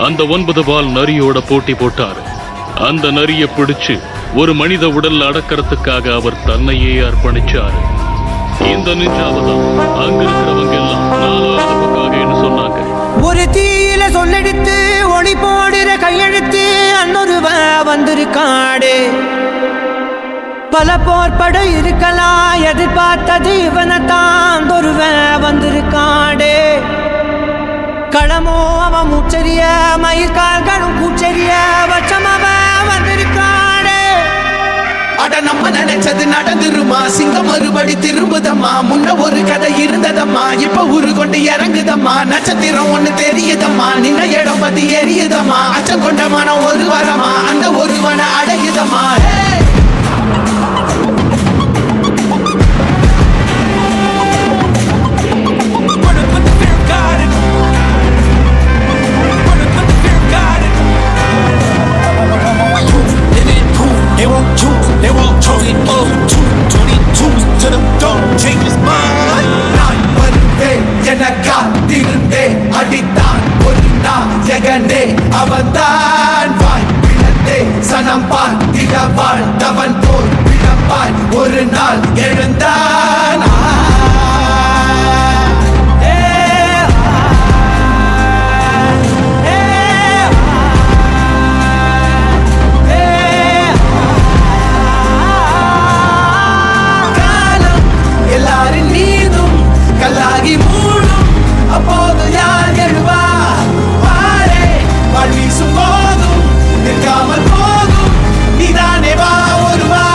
அந்த 9 வால் நரியோட போட்டி போட்டாரு. அந்த நரியை பிடிச்சு ஒரு மனித உடல்ல அடக்கிறதுக்காக அவர் தன்னையே அர்ப்பணிச்சாரு. இந்த நிஞ்சாவதான் அங்க இருக்கிறவங்க எல்லாம் 4வது பக்காகன்னு சொன்னாங்க. ஒரு தீயில சொல்லெடுத்து ஒளி போடுற கையெழுத்து அன்னொருவன் வந்திருக்காடு. பல போர்பட இருக்கலாம், எதிர்பார்த்தது இவனைத்தான் ஒருவன் வந்திருக்காடு. களமோ அவன் மூச்சரிய, மயிர்கால்களும் கூச்சரிய, வச்சம் அவன் வந்திருக்காடு. அட நம்ம நினைச்சது நடந்துருமா, சிங்கம் மறுபடி திரும்புதம்மா. முன்ன ஒரு கதை இருந்ததம்மா, இப்ப ஊரு கொண்டு இறங்குதம்மா. நட்சத்திரம் ஒண்ணு தெரியுதம்மா, நின்ன இடம் பத்தி எரியுதம்மா. அச்சம் கொண்ட மனம் ஒரு வரமா, அந்த ஒருவனை அடையுதம்மா. They won't choose it. 22 to the dome, change his mind. நான் வருவேன் என காத்திருந்தேன், அடித்தான் ஒரு நாயகனே அவன்தான். வாய் பிளந்தே சனம் பார்த்திட வாழ்ந்தவன் போல் பிளப்பாய் ஒரு நாள் எழுந்தான். எல்லாரின் மீதும் கல்லாகி மூடும், அப்போது யார் எழுவா? பாரே வாழ் வீசும் போதும் நிற்காமல் போதும், நீதானே வா ஒருவா.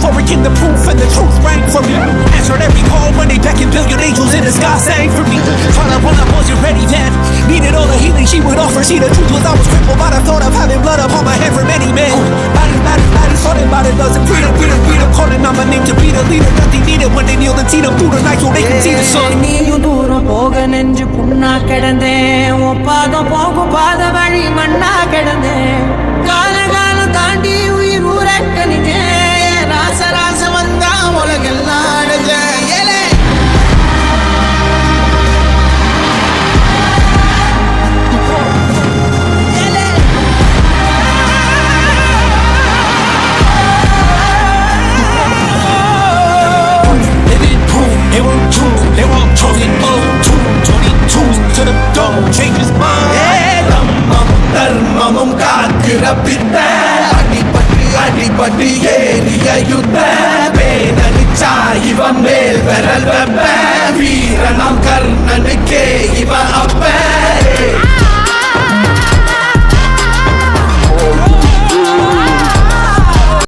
For a king, the proof and the truth rang from me. Answered every call when they beckoned, billion angels in the sky sang for me. Found out when I wasn't ready then, needed all the healing she would offer. See, the truth was I was crippled by the thought of having blood upon my head for many men. Battles, thought about it, doesn't freedom, calling on my name to be the leader. Nothing needed when they kneel and see them through the night so they can see the sun. நீயும் தூரம் போக நெஞ்சு புண்ணா கிடந்தேன், ஒப்பாதம் போகும் பாத வழி மண்ணா கிடந்தேன். காலம் தாண்டி உயிர் ஊரக்க நின்றேன், ராச வந்தா உலகெல்லாம் அடைஞ்ச ஏலே. They won't choose, they won't choose it. 22 to the dome, change his mind. தம்மமும் தர்மமும் காக்கிற பித்த, அடிபட்டு ஏறிய யுத்த. பேனடிச்சா இவன் மேல் விரல் வெப்ப,